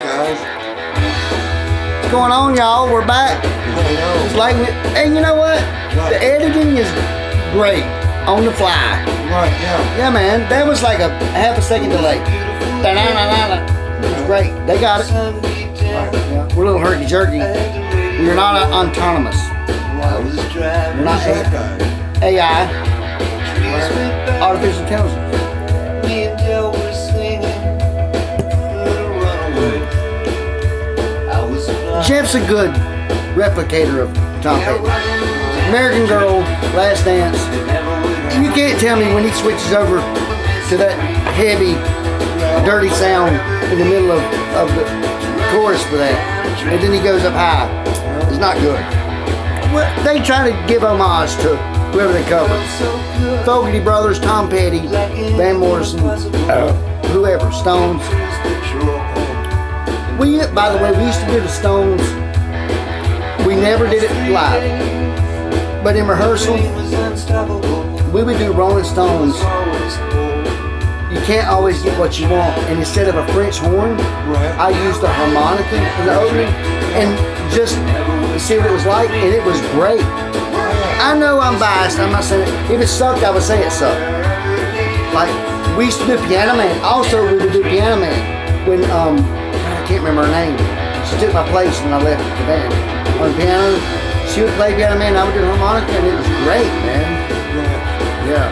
Guys. What's going on, y'all? We're back. It's like, and you know what? The editing is great on the fly. Right, yeah. Yeah, man. That was like a half a second delay. It was great. They got it. Yeah. We're a little herky jerky. We're not autonomous. We're not AI. Artificial intelligence. Jeff's a good replicator of Tom Petty. American Girl, Last Dance. You can't tell me when he switches over to that heavy, dirty sound in the middle of the chorus for that, and then he goes up high. It's not good. Well, they try to give homage to whoever they cover. Fogerty Brothers, Tom Petty, Van Morrison, whoever, Stones. By the way, we used to do the Stones. We never did it live, but in rehearsal, we would do Rolling Stones. You can't always get what you want, and instead of a French horn, I used a harmonica in the opening, and just to see what it was like, and it was great. I know I'm biased. I'm not saying it. If it sucked, I would say it sucked. Like we used to do Piano Man. Also, we would do Piano Man when I can't remember her name. She took my place when I left the band. On the piano, she would play Piano Man, I would do harmonica, and it was great, man. Yeah.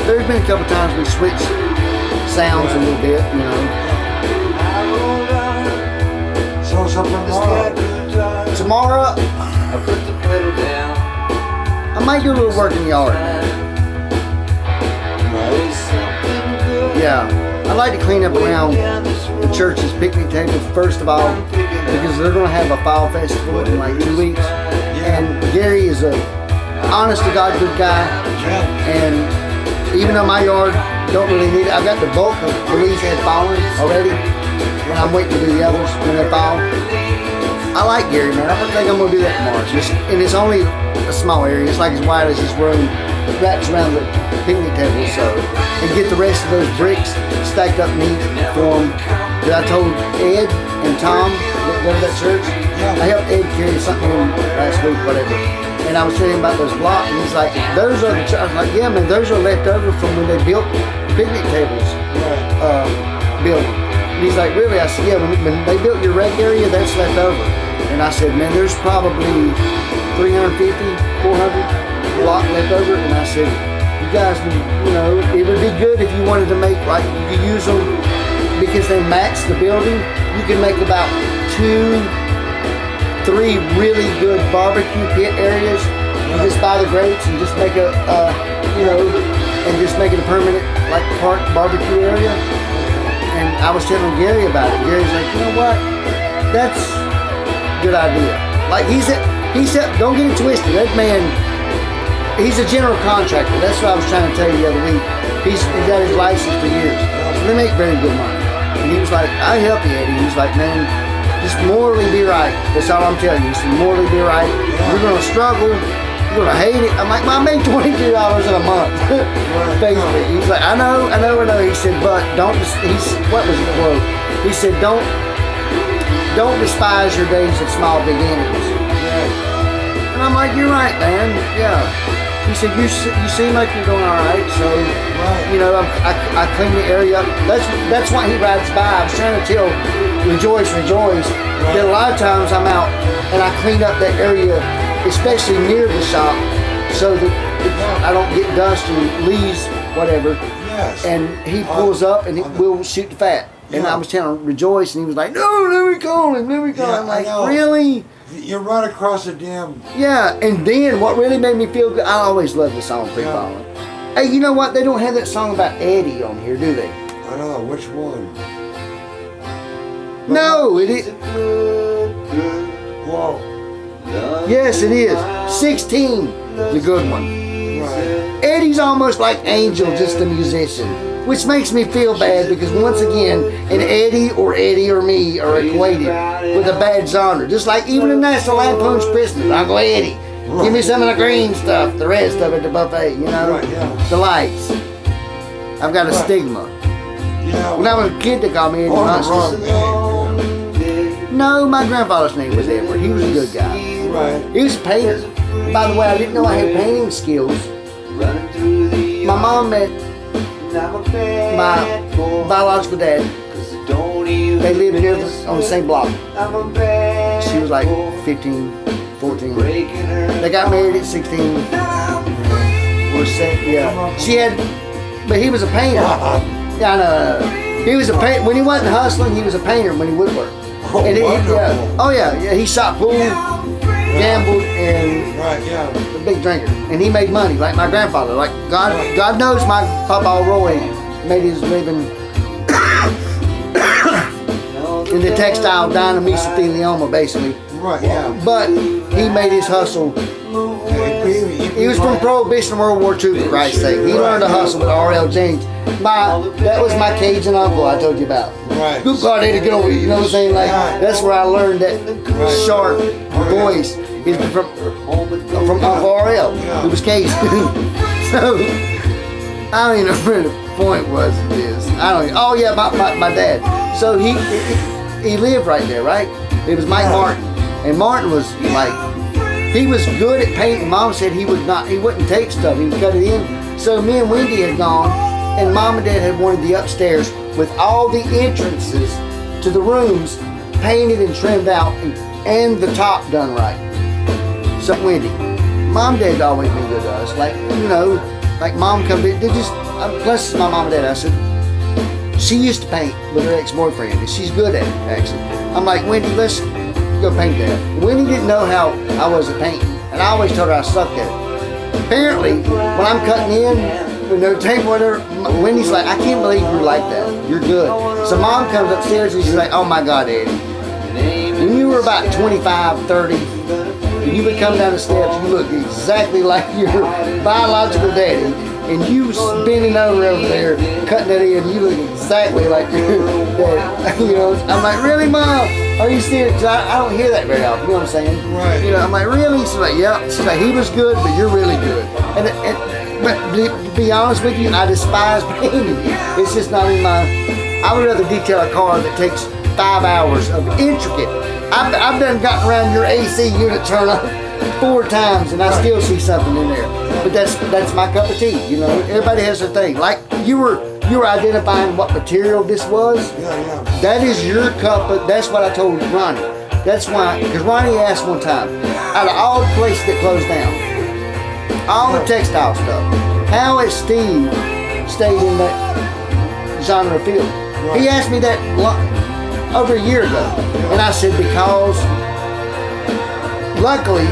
There's been a couple times we switched sounds a little bit, you know. So something tomorrow. Tomorrow, I might do a little work in the yard. Yeah, I like to clean up around the church's picnic tables first of all, because they're going to have a fall festival in like 2 weeks. And Gary is a honest to God good guy, and even though my yard don't really need it, I've got the bulk of the leaves had fallen already, and I'm waiting to do the others when they fall. I like Gary, man. I think I'm going to do that tomorrow. And it's only a small area. It's like as wide as this room. It wraps around the picnic table, so, and get the rest of those bricks stacked up neat for them. That I told Ed and Tom that go to that church. I helped Ed carry something in last week, whatever. And I was telling him about those blocks, and he's like, those are the church. I was like, yeah, man, those are left over from when they built the picnic tables building. And he's like, really? I said, yeah, when they built your rec area, that's left over. And I said, man, there's probably 350, 400 block left over. And I said, you guys, you know, it would be good if you wanted to make, like, you use them because they match the building. You can make about 2, 3 really good barbecue pit areas. You just buy the grates and just make a, you know, and just make it a permanent, like, park barbecue area. And I was telling Gary about it. Gary's like, you know what? That's a good idea. Like, he said, don't get it twisted. That man, he's a general contractor. That's what I was trying to tell you the other week. He's got his license for years. So they make very good money. And he was like, I help you, Eddie. He was like, man, just morally be right. That's all I'm telling you. He said, morally be right. You're going to struggle. You're going to hate it. I'm like, well, I make $22 in a month. Basically. He's like, I know. He said, but don't, what was the quote? He said, don't despise your days of small beginnings. And I'm like, you're right, man. Yeah. He said, you seem like you're doing all right. So, you know, I clean the area up. That's why he rides by. I was trying to tell Rejoice, that a lot of times I'm out and I clean up that area, especially near the shop, so that I don't get dust and leaves, whatever. Yes. And he pulls up and we'll shoot the fat. And I was telling Rejoice, and he was like, no, let me call him. I'm like, really? You're right across the damn... Yeah, and then what really made me feel good, I always love the song Free Falling. Hey, you know what? They don't have that song about Eddie on here, do they? I don't know, which one? No, it is. Whoa. Yes, it is. 16, the good one. Right. Eddie's almost like Angel, just a musician. Which makes me feel bad because once again, an Eddie or me are equated with a bad genre. Just like even in National Lampoon's Christmas, I'll go Eddie. Give me some of the green stuff, the rest of it, the buffet, you know? Right, yeah. The lights. I've got a stigma. Yeah. When I was a kid, they called me Eddie On the Munster. wrong name. No, my grandfather's name was Edward. He was a good guy. Yeah. Right. He was a painter. By the way, I didn't know I had painting skills. My mom met my biological dad. They lived near on the same block. She was like 15, 14. They got married at 16. Yeah. She had, but he was a painter. Yeah, I know. He was a painter. When he wasn't hustling, he was a painter when he would work. Oh, And wonderful. oh yeah, he shot pool, gambled, and Right, yeah. a big drinker. And he made money, like my grandfather. Like God knows my Papa Roy made his living in the textile dye mesothelioma, basically. Right, yeah. But he made his hustle. He was from Prohibition World War II, for Christ's sake. He learned to hustle with R.L. James. That was my Cajun uncle I told you about. Right. Good God, had to get over, you know what I'm saying? Like, that's where I learned that sharp voice is from Uncle R.L., who was Cajun. So, I don't even know where the point was of this. I don't even, oh yeah, my dad. So he lived right there, right? It was Mike Martin. And Martin was like, he was good at painting. Mom said he wouldn't take stuff, he would cut it in. So me and Wendy had gone, and Mom and Dad had wanted the upstairs with all the entrances to the rooms painted and trimmed out and the top done right. So Wendy, Mom and Dad always been good to us. Like, you know, like Mom come in, they just, plus my mom and dad, I said, she used to paint with her ex-boyfriend, and she's good at it, actually. I'm like, Wendy, let's go paint that. Wendy didn't know how I was at painting, and I always told her I sucked at it. Apparently, when I'm cutting in, when they're taping with her, Wendy's like, I can't believe you're like that. You're good. So Mom comes upstairs, and she's like, oh my God, Eddie. When you were about 25, 30, and you would come down the steps, you look exactly like your biological daddy. And you bending over there, cutting it in, you look exactly like your dad. You know, I'm like, really, Mom? Are you serious? 'Cause I don't hear that very often, you know what I'm saying? Right. You know, I'm like, really? She's like, yeah. She's like, he was good, but you're really good. But to be honest with you, I despise painting. It's just not in my, I would rather detail a car that takes 5 hours of intricate. I've done gotten around your AC unit turn up 4 times, and I still see something in there. But that's my cup of tea, you know. Everybody has their thing. Like you were identifying what material this was. Yeah. That is your cup of, that's what I told Ronnie. That's why, because Ronnie asked one time, out of all the places that closed down, all the textile stuff, how has Steve stayed in that genre field? Right. He asked me that over a year ago, and I said, because luckily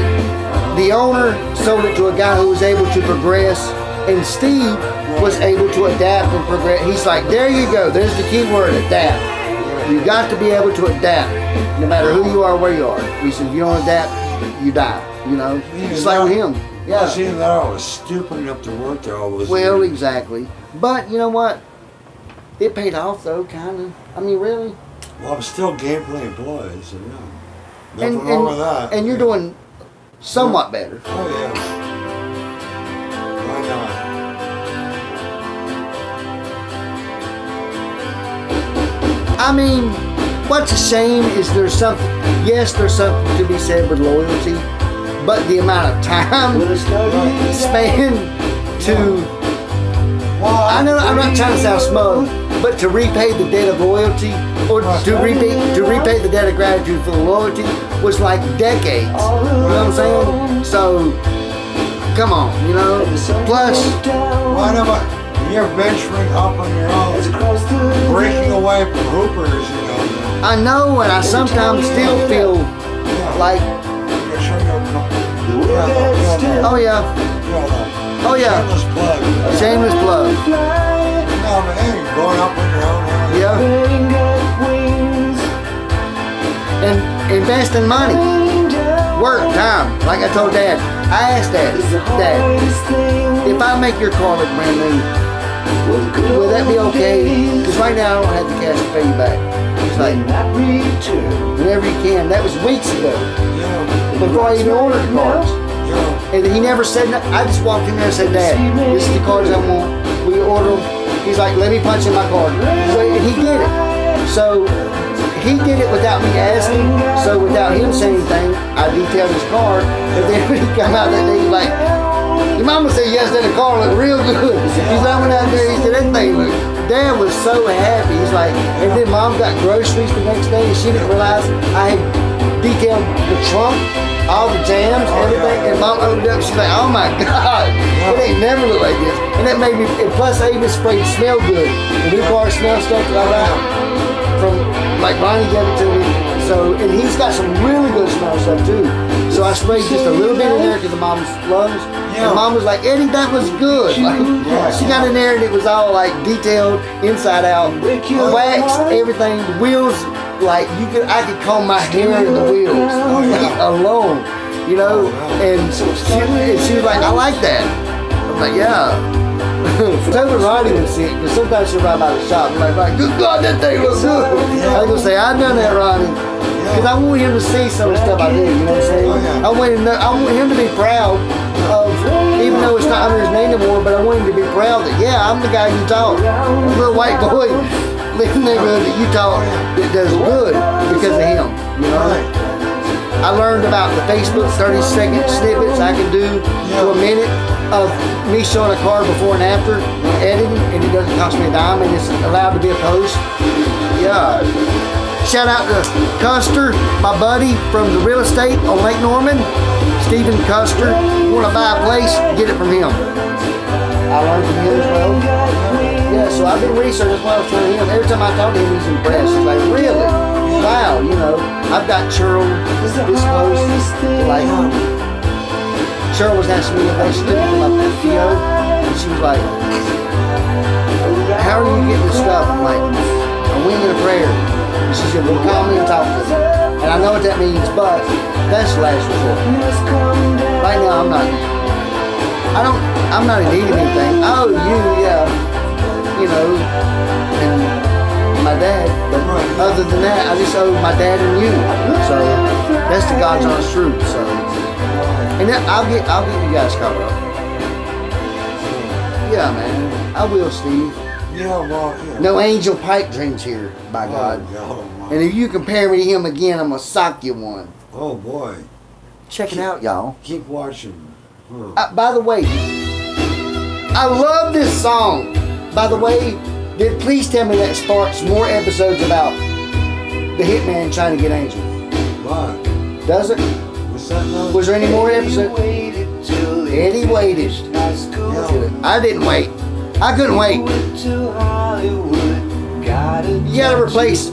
the owner sold it to a guy who was able to progress, and Steve was able to adapt and progress. He's like, there you go, there's the key word, adapt. You got to be able to adapt, no matter who you are, where you are. He said, if you don't adapt, you die, you know. Just like with him. Yeah. I Yeah. seen that I was stupid enough to work there all those Well, years. exactly. But you know what? It paid off though, kind of. I mean, really. Well, I'm still gameplay employed, so yeah. Nothing And wrong with that. and you're doing somewhat better. Oh, yeah. Why not? I mean, what's a shame is there's something, yes, there's something to be said with loyalty, but the amount of time spent to, I know I'm not trying to sound smug, but to repay the debt of loyalty, or to repay the debt of gratitude for the loyalty was like decades. You know what I'm saying? So, come on, you know. Plus, Why not? You're venturing up on your own, breaking away from hoopers, you know. I know, and I sometimes still feel like, You're showing your company. oh yeah, oh yeah, Shameless plug. shameless plug. No, but hey, you're going up on your own. Yeah. And investing money, work, time. Like I told Dad, I asked Dad, if I make your car look brand new, will that be okay? Because right now I don't have the cash to pay you back. He's like, whenever you can. That was weeks ago, Yeah. before I even ordered the cards. Yeah. And he never said nothing. I just walked in there and said, Dad, this is the cards I want. We order them. He's like, let me punch in my card. So So he did it without me asking. So without him saying anything, I detailed his car. And then when he come out that day, he's like, your mama said yesterday the car looked real good. He's like, I went out there, he said, that thing looked. Dad was so happy. He's like, and then Mom got groceries the next day, and she didn't realize I had detailed the trunk, all the jams, everything. And Mom opened it up. She's like, oh my God, it ain't never looked like this. And that made me. And plus, I even sprayed smell good. The new car smells stuff that I got from like Bonnie gave it to me. So, and he's got some really good smell stuff too. So I sprayed just a little bit in there because of Mom's lungs. And Mom was like, Eddie, that was good. Like, she got in there and it was all like detailed inside out, waxed everything. The wheels, like I could comb my hair in the wheels alone, you know. And she was like, I like that. I'm like, yeah. So when Ronnie was sick, because sometimes she'll ride by the shop and like, good God, that thing looks good. I was gonna say, I done that, Ronnie. Because I want him to see some of the stuff I do, you know what I'm saying? I want him to be proud of, even though it's not under his name anymore, but I want him to be proud that, yeah, I'm the guy you taught. The little white boy living in the neighborhood that you taught that does good because of him, you know? I learned about the Facebook 30-second snippets I can do to a minute of me showing a car before and after editing, and it doesn't cost me a dime, and it's allowed to be a post. Yeah. Shout out to Custer, my buddy from the real estate on Lake Norman, Stephen Custer. You want to buy a place, get it from him. I learned from him as well. Yeah, so I've been researching, that's why I was telling him. Every time I talk to him, he's impressed. He's like, really? Wow, you know, I've got Cheryl this close to like, Cheryl was asking me if I should do my PO, and she was like, how are you getting this stuff? I'm like, I'm winging a prayer. And she said, well, call me and talk to me. And I know what that means, but that's the last resort. Right now, I'm not in need of anything. Oh, yeah, you know, and my dad. But other than that, I just owe my dad and you. So that's the God's honest truth. So, and then I'll get you guys caught up. Yeah, man, I will, Steve. Yeah, well, yeah. No angel pipe dreams here, by God. Oh, and if you compare me to him again, I'm gonna sock you one. oh boy. Check it out, y'all. Keep watching. By the way, I love this song. By the way, please tell me that sparks more episodes about the hitman trying to get Angel. Why? Does it? What's that now? Was there any more episodes? Eddie waited. Yeah. I didn't wait. I couldn't wait. You gotta replace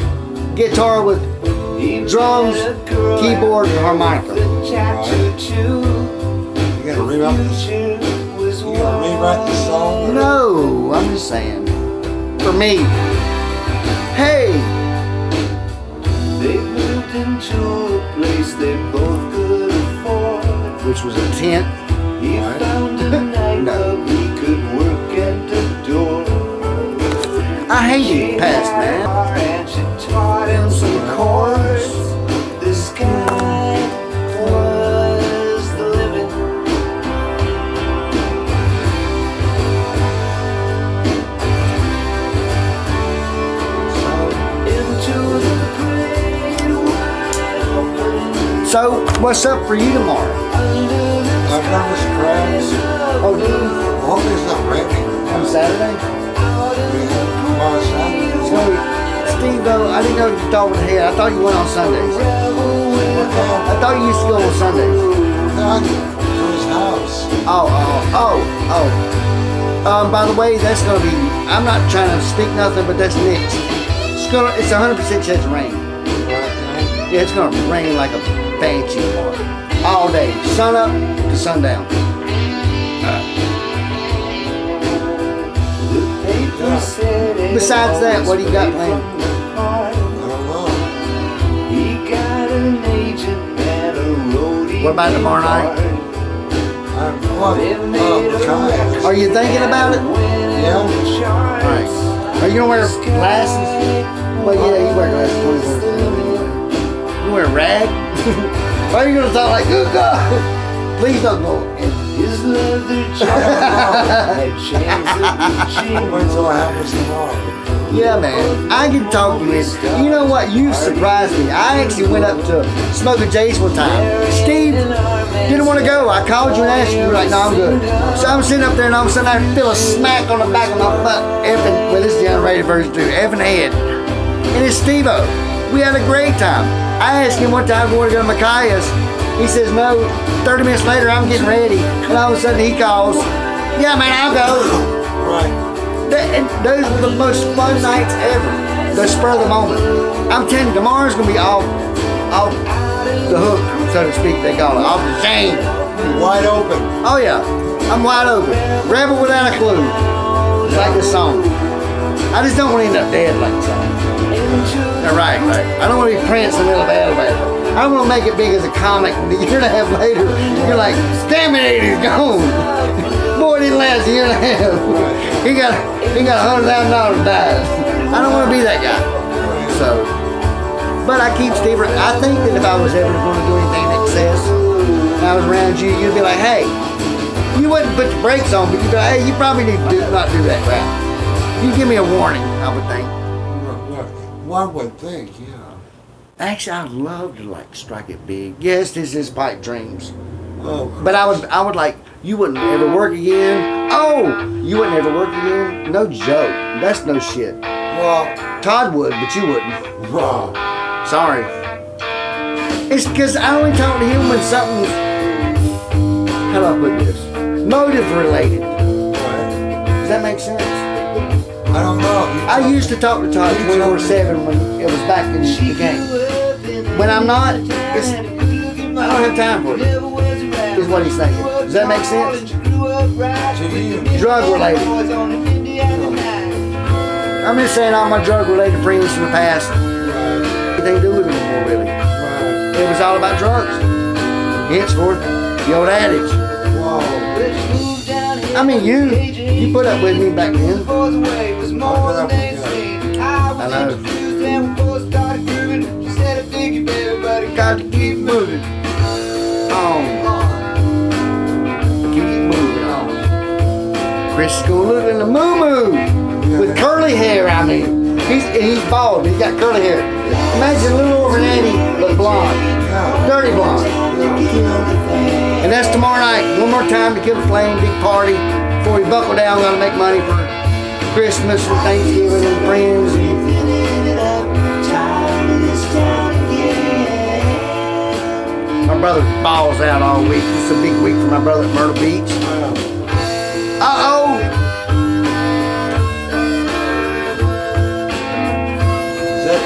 guitar with drums, keyboard, and harmonica. Right. You gotta rewrite this. You gotta rewrite this song. No, I'm just saying. For me. Hey! They moved into a place they both could afford. Which was a tent. He found a nightclub he could work at the door. I hated past, man. And she taught him some chords. The sky was the limit. Into the great wide open. So, what's up for you tomorrow? I've done this crowds. Oh, dude, I hope it's not raining. on Saturday? Tomorrow Saturday. So, Steve, though, I didn't know you thought ahead. I thought you went on Sundays. I thought you used to go on Sundays. No, to his house. By the way, that's gonna be. I'm not trying to speak nothing, but that's next. It's 100% chance of rain. Yeah, it's gonna rain like a banshee all day, sun up to sundown. Besides that, what do you got planned? I don't know. What about tomorrow night? Kayak. Are you thinking about it? Yeah. Alright. Are you gonna wear glasses? Well, yeah, you wear glasses 24/7. You wear a rag? Why are you gonna talk like, good God? Please don't go. His leather jacket had chains that would Wait till it happens tomorrow. Yeah, man. I can talk to you. You know what? You've surprised me. I actually went up to Smoker Jay's one time. Steve didn't want to go. I called you and asked you. You were like, no, I'm good. So I'm sitting up there and all of a sudden I feel a smack on the back of my butt. Well, this is the unrated version too. Effing head. And it's Steve-O. We had a great time. I asked him one time if we want to go to Micaiah's. He says no. 30 minutes later, I'm getting ready. And all of a sudden he calls. Yeah, man, I'll go. Right. Those are the most fun nights ever. The spur of the moment. I'm telling you, tomorrow's going to be off the hook, so to speak, they call it. Off the chain. Wide open. Oh, yeah. I'm wide open. Rebel without a clue. It's like this song. I just don't want to end up dead like the song. Right. I don't want to be Prince in the middle of the elevator. I don't want to make it big as a comic. And a year and a half later, you're like, damn it, he's gone. Boy, didn't last a year and a half. He got $100,000 died. I don't want to be that guy. So, but I keep Steve. I think that if I was ever going to do anything in excess, and I was around you, you'd be like, hey, you wouldn't put the brakes on, but you'd be like, hey, you probably need to not do that crap. You give me a warning, I would think. One would think, yeah. Actually, I'd love to like strike it big. Yes, this is pipe dreams. Oh, but I would like, you wouldn't ever work again. Oh, you wouldn't ever work again? No joke. That's no shit. well, Todd would, but you wouldn't. wow. Sorry. It's because I only talk to him when something's, how do I put this? Motive related. Does that make sense? I don't know. I used to talk to Todd 24/7 when it was back in the game. When I'm not, I don't have time for it. Is what he's saying. Does that make sense? Drug related. I'm just saying all my drug related friends from the past, anything to do with it anymore really. It was all about drugs. Henceforth, the old adage. Wow. I mean, you put up with me back then. I know. Got to keep moving on. Keep moving on. Chris is gonna look in the moo-moo with curly hair. I mean, he's bald. He's got curly hair. Imagine little over Nanny, but blonde, dirty blonde. And that's tomorrow night. One more time to Kill the Flame, big party. Before we buckle down, we're gonna make money for Christmas and Thanksgiving and friends. My brother balls out all week. It's a big week for my brother at Myrtle Beach. Uh-oh! Is that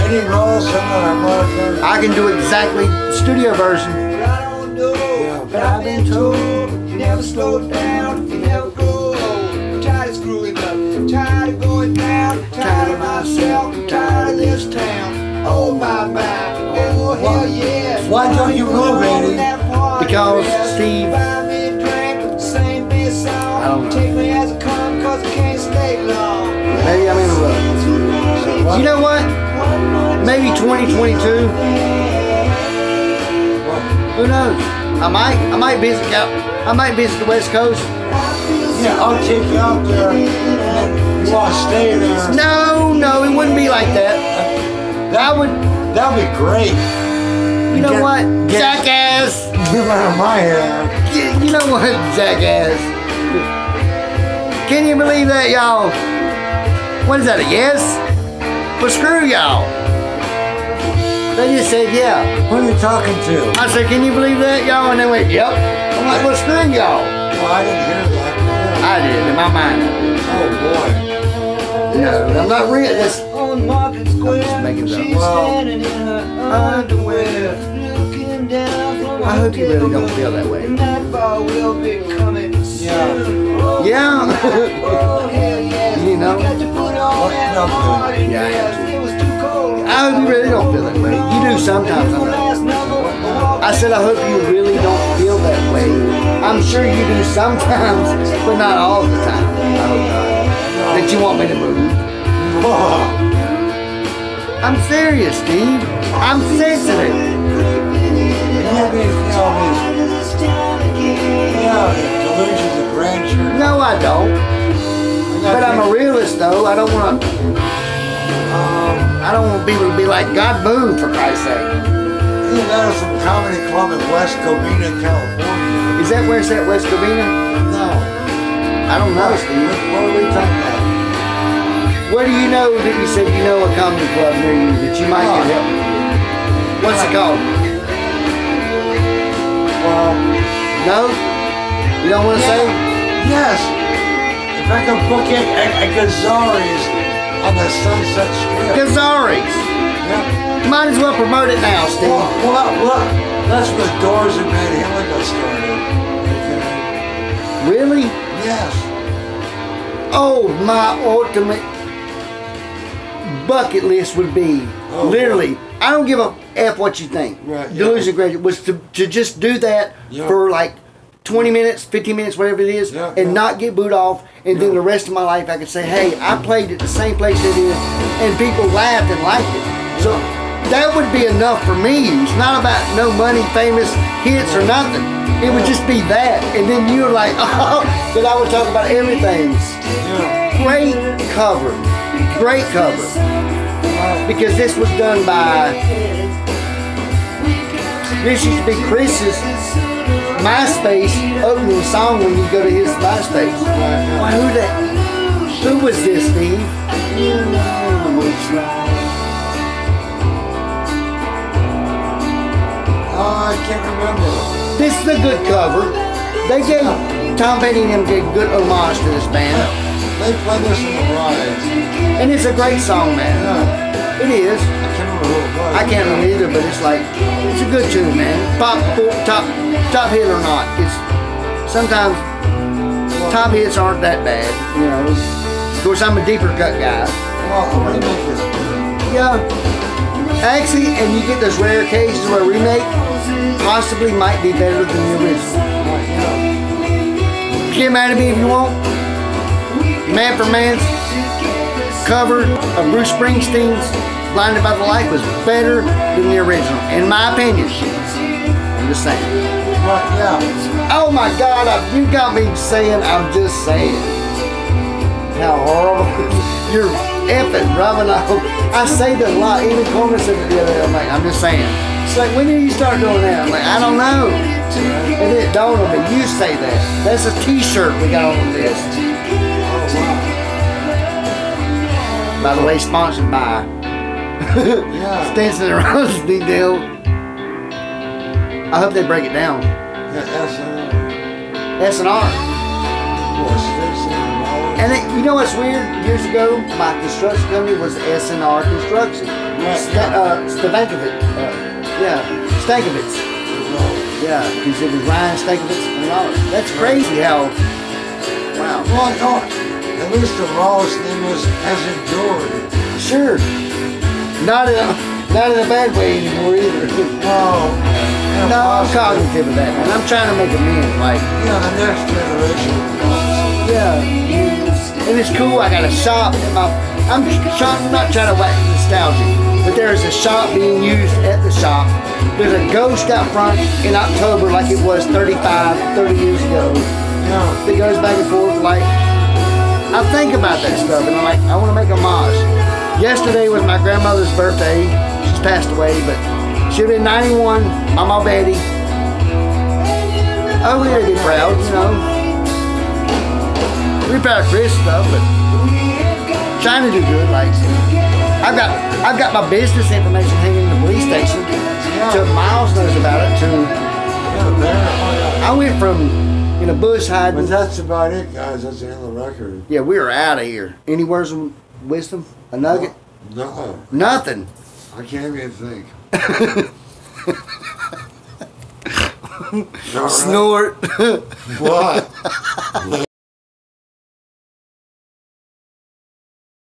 any role somewhere? I can do exactly studio version. Yeah. But I've been told you never slow down, you never grow old. I'm tired of screwing up, I'm tired of going down, I'm tired of myself, I'm tired of this town. Oh my, oh hell yeah. Why don't you move, Eddie? Because, Steve, I don't know. Take me as I come, cause I can't stay long. Maybe I'm in a rut. You know what? Maybe 2022. Who knows? I might visit the West Coast. Yeah, I'll take you out there. You want to stay there? No, it wouldn't be like that. That'd be great. You know what? Jackass! Get out of my hair. You know what, jackass? Can you believe that, y'all? What is that, a yes? Well, screw y'all. They just said, yeah. Who are you talking to? I said, can you believe that, y'all? And they went, yep. I'm like, well, screw y'all. Well, I didn't hear that. I did, in my mind. Oh, boy. No, I'm not real. That's, On Market Square, just making it up. she's standing in her underwear, looking down from I hope you really don't feel that way. Nightfall will be coming soon. Oh, Yeah. oh, hell yes. You know? Got to put on that party Yeah, I am dress. too. It was too cold. I hope you really don't feel that way. You do sometimes, I know. Last number, I said, I hope you really don't feel that way. I'm sure you do sometimes, but not all the time. I hope not. That you want me to move. I'm serious, Steve. I'm sensitive. Delusions of grandeur. No, I don't. But I'm a realist, though. I don't want to. I don't want people to be like, God moved, for Christ's sake. He got us from Comedy Club in West Covina, California. Is that where it's at, West Covina? No. I don't know, Steve. What are we talking about? Where do you know that you said you know a comedy club near you that you might get help? What's it called? Well, No? You don't want to say? yes. If I could book it at Gazzari's on the Sunset Strip. Gazzari's. Yeah. Might as well promote it now, Steve. Well, that's where the Doors in Van Halen got started. Okay. Really? Yes. Oh, my ultimate bucket list would be, literally, I don't give a F what you think. Right, yeah. Delusion Graduate was to just do that for like 20 minutes, 15 minutes, whatever it is, and not get booed off. And then the rest of my life I could say, hey, I played at the same place they did, and people laughed and liked it. So that would be enough for me. It's not about no money, famous hits or nothing. It would just be that. And then you're like, oh, that I would talk about everything. Great cover. Great cover. Because this was done by, this used to be Chris's MySpace opening song when you go to his MySpace. Why, who was this, Steve? I can't remember. This is a good cover. They gave, Tom Petty and them gave good homage to this band. They play this in the rides. And it's a great song, man. It is. I can't remember who it was. I can't remember either, but it's like, it's a good tune, man. Top hit or not. It's sometimes top hits aren't that bad, you know. Of course, I'm a deeper cut guy. Well, a remake is. Yeah. Actually, and you get those rare cases where a remake possibly might be better than the original. Get mad at me if you want. Man for Man's cover of Bruce Springsteen's Blinded by the Light was better than the original, in my opinion. I'm just saying. Oh my God, you got me saying, I'm just saying. How horrible. You're effing rubbing off. I say that a lot. Even Coleman said it the other day. I'm like, I'm just saying. It's like, when did you start doing that? I'm like, I don't know. And it dawned on me, you say that. That's a t-shirt we got on the list. By the way, sponsored by Stinson and Rosny Deal. I hope they break it down. S&R. And you know what's weird? Years ago, my construction company was S&R Construction. Stankovitz. Stankovitz. Yeah, because it was Ryan Stankovitz and all. That's crazy how. Wow. Well, at least the Ross name has endured. Sure. Not in a bad way anymore either. No, I'm cognitive of that, man. I'm trying to make amends, like. Yeah, the next generation. Yeah. And it's cool. I got a shop in my. I'm not trying to wax nostalgic, but there is a shop being used at the shop. There's a ghost out front in October, like it was 30 years ago. Yeah. That goes back and forth. Like, I think about that stuff, and I'm like, I want to make a homage. Yesterday was my grandmother's birthday. She's passed away, but she'd been 91. Mama Betty. Oh, we gotta be proud, you know. We're proud of Chris stuff, but trying to do good. Like, I've got my business information hanging in the police station. Till Miles knows about it. I went from in a bush hiding. But that's about it, guys. That's the end of the record. Yeah, we are out of here. Any words of wisdom? A nugget? No. Nothing. I can't even think. Snort. What?